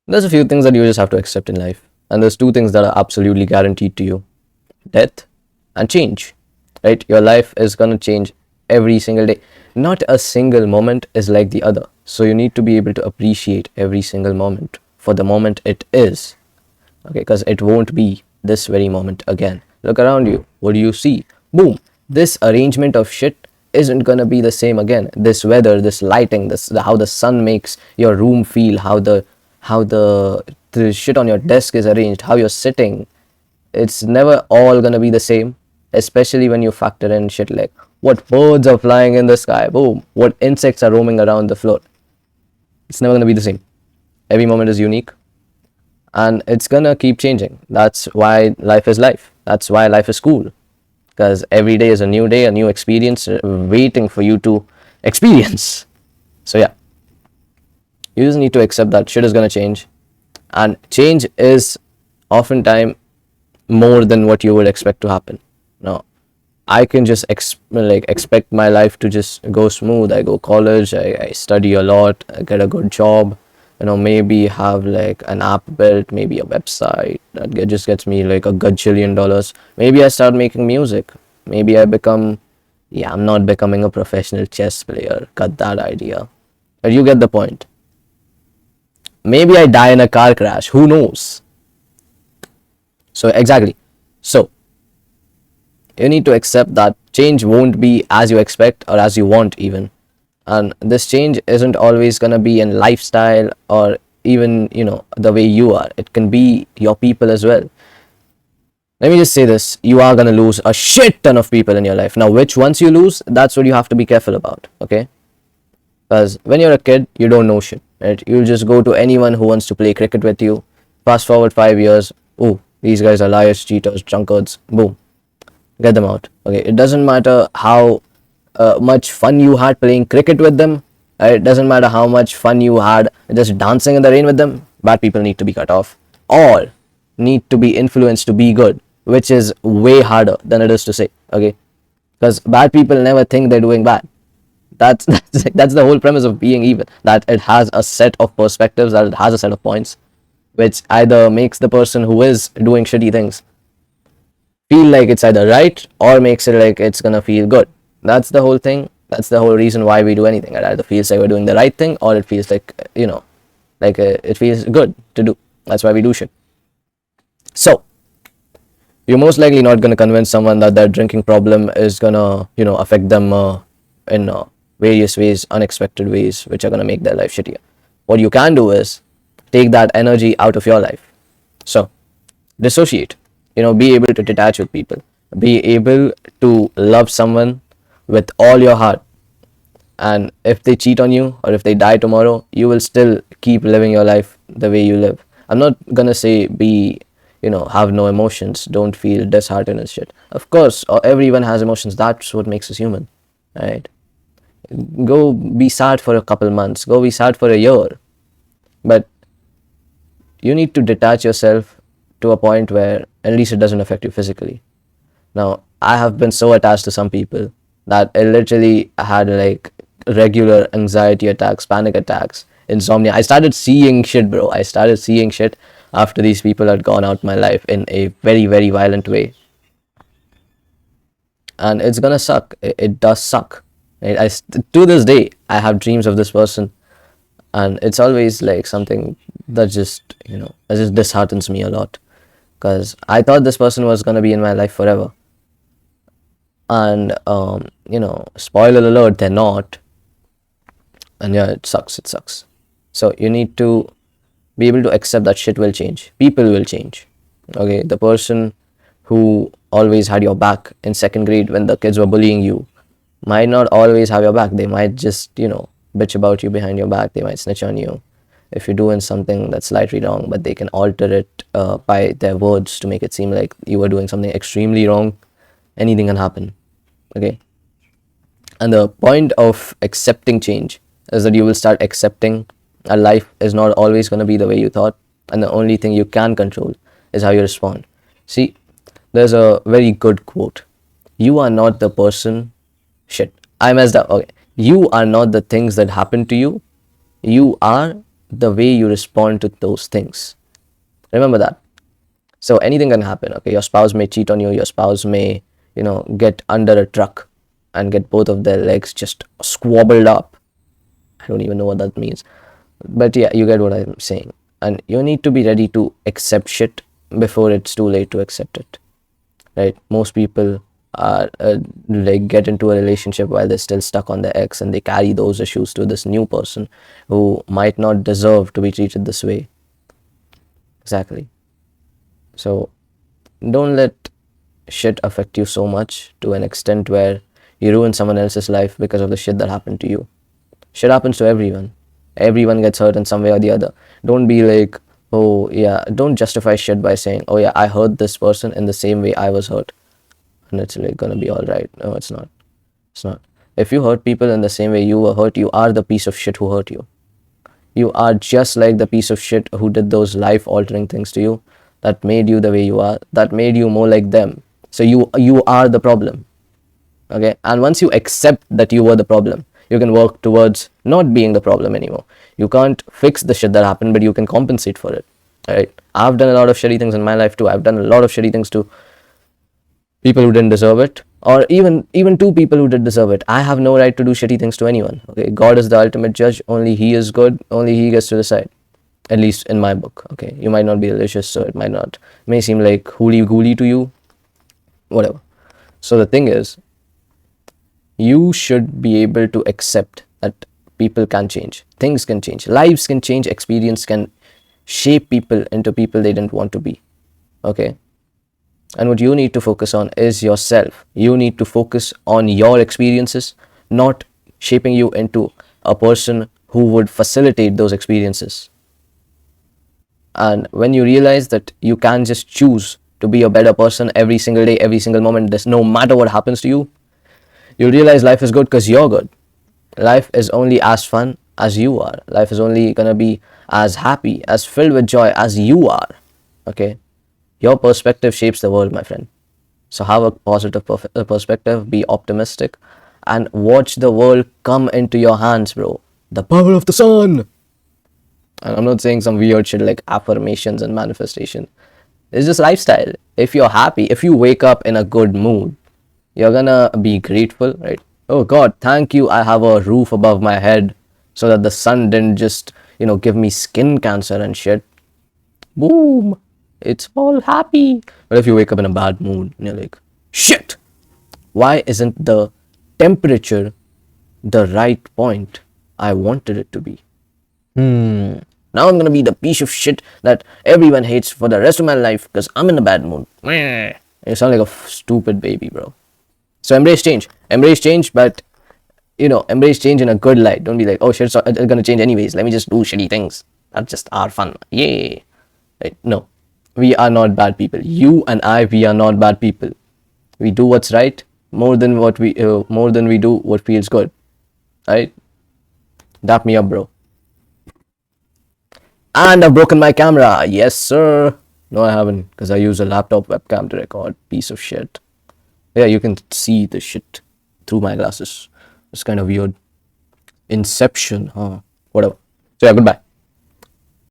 There's a few things that you just have to accept in life, and there's two things that are absolutely guaranteed to you: death and change. Right? Your life is gonna change every single day. Not a single moment is like the other. So you need to be able to appreciate every single moment for the moment it is. Okay, because it won't be this very moment again. Look around you. What do you see? Boom. This arrangement of shit isn't gonna be the same again. This weather, this lighting, how the sun makes your room feel, how the shit on your desk is arranged, how you're sitting. It's never all gonna be the same, especially when you factor in shit like what birds are flying in the sky, boom, what insects are roaming around the floor. It's never gonna be the same. Every moment is unique, and it's gonna keep changing. That's why life is life. That's why life is cool, because every day is a new day, a new experience waiting for you to experience. So yeah, you just need to accept that shit is gonna change, and change is oftentimes more than what you would expect to happen. Now, I can just expect my life to just go smooth. I go college, I study a lot, I get a good job, maybe have like an app built, maybe a website that just gets me like a gajillion dollars. Maybe I start making music. Maybe I become, yeah, I'm not becoming a professional chess player. Cut that idea. But you get the point. Maybe I die in a car crash. Who knows? So, exactly. So, you need to accept that change won't be as you expect or as you want, even. And this change isn't always going to be in lifestyle or even, the way you are. It can be your people as well. Let me just say this: you are going to lose a shit ton of people in your life. Now, which ones you lose, that's what you have to be careful about, okay? Because when you're a kid, you don't know shit, right? You'll just go to anyone who wants to play cricket with you. Fast forward 5 years, oh, these guys are liars, cheaters, drunkards, boom, get them out. Okay, it doesn't matter how much fun you had playing cricket with them. It doesn't matter how much fun you had just dancing in the rain with them. Bad people need to be cut off. All need to be influenced to be good, which is way harder than it is to say. Okay, because bad people never think they're doing bad. That's the whole premise of being evil. That it has a set of perspectives, that it has a set of points, which either makes the person who is doing shitty things feel like it's either right or makes it like it's gonna feel good. That's the whole thing. That's the whole reason why we do anything. It either feels like we're doing the right thing or it feels like, it feels good to do. That's why we do shit. So, you're most likely not gonna convince someone that their drinking problem is gonna, affect them in various ways, unexpected ways, which are gonna make their life shittier. What you can do is take that energy out of your life. So, dissociate, be able to detach with people, be able to love someone with all your heart, and if they cheat on you or if they die tomorrow, you will still keep living your life the way you live. I'm not gonna say be, have no emotions, don't feel disheartened and shit. Of course, everyone has emotions. That's what makes us human, right? Go be sad for a couple months, go be sad for a year, but you need to detach yourself to a point where at least it doesn't affect you physically. Now, I have been so attached to some people that I literally had like regular anxiety attacks, panic attacks, insomnia. I started seeing shit, bro. I started seeing shit after these people had gone out my life in a very, very violent way. And it's gonna suck. It does suck. To this day, I have dreams of this person, and it's always like something that just, it just disheartens me a lot, because I thought this person was gonna be in my life forever, and spoiler alert, they're not. And yeah, it sucks. So you need to be able to accept that shit will change, people will change. Okay, the person who always had your back in second grade when the kids were bullying you might not always have your back. They might just, bitch about you behind your back. They might snitch on you if you're doing something that's slightly wrong, but they can alter it by their words to make it seem like you were doing something extremely wrong. Anything can happen. Okay, and the point of accepting change is that you will start accepting that life is not always going to be the way you thought, and the only thing you can control is how you respond. See, there's a very good quote: you are not the person. Shit, I messed up. Okay, you are not the things that happen to you, you are the way you respond to those things. Remember that. So anything can happen. Okay, your spouse may cheat on you. Your spouse may, get under a truck and get both of their legs just squabbled up. I don't even know what that means. But yeah, you get what I'm saying. And you need to be ready to accept shit before it's too late to accept it. Right? Most people are like get into a relationship while they're still stuck on their ex, and they carry those issues to this new person who might not deserve to be treated this way. Exactly. So don't let shit affect you so much to an extent where you ruin someone else's life because of the shit that happened to you. Shit happens to everyone. Everyone gets hurt in some way or the other. Don't be like, oh yeah, don't justify shit by saying, oh yeah, I hurt this person in the same way I was hurt, and it's like gonna be all right. No, it's not. It's not. If you hurt people in the same way you were hurt, you are the piece of shit who hurt you. You are just like the piece of shit who did those life altering things to you that made you the way you are, that made you more like them. So you are the problem. Okay? And once you accept that you were the problem, you can work towards not being the problem anymore. You can't fix the shit that happened, but you can compensate for it. Right? I've done a lot of shitty things in my life too. I've done a lot of shitty things to people who didn't deserve it, or even two people who did deserve it. I have no right to do shitty things to anyone. Okay, God is the ultimate judge. Only He is good. Only He gets to decide. At least in my book. Okay, you might not be religious, so it may seem like hooly gooly to you. Whatever. So the thing is, you should be able to accept that people can change, things can change, lives can change, experience can shape people into people they didn't want to be. Okay. And what you need to focus on is yourself. You need to focus on your experiences, not shaping you into a person who would facilitate those experiences. And when you realize that you can just choose to be a better person every single day, every single moment, no matter what happens to you, you realize life is good because you're good. Life is only as fun as you are. Life is only gonna be as happy, as filled with joy as you are. Okay? Your perspective shapes the world, my friend. So have a positive perspective, be optimistic, and watch the world come into your hands, bro. The power of the sun. And I'm not saying some weird shit like affirmations and manifestation. It's just lifestyle. If you're happy, if you wake up in a good mood, you're gonna be grateful, right? Oh God, thank you, I have a roof above my head so that the sun didn't just, give me skin cancer and shit. Boom. It's all happy. But if you wake up in a bad mood and you're like, shit, why isn't the temperature the right point I wanted it to be? Now I'm gonna be the piece of shit that everyone hates for the rest of my life because I'm in a bad mood. You sound like a stupid baby, bro. So embrace change. Embrace change, but embrace change in a good light. Don't be like, oh shit, it's gonna change anyways. Let me just do shitty things. That's just our fun. Yay. Right? No. We are not bad people. You and I, we are not bad people. We do what's right more than we do what feels good. Right? Dap me up, bro. And I've broken my camera. Yes, sir. No, I haven't, because I use a laptop webcam to record. Piece of shit. Yeah, you can see the shit through my glasses. It's kind of weird. Inception, huh? Whatever. So yeah, goodbye.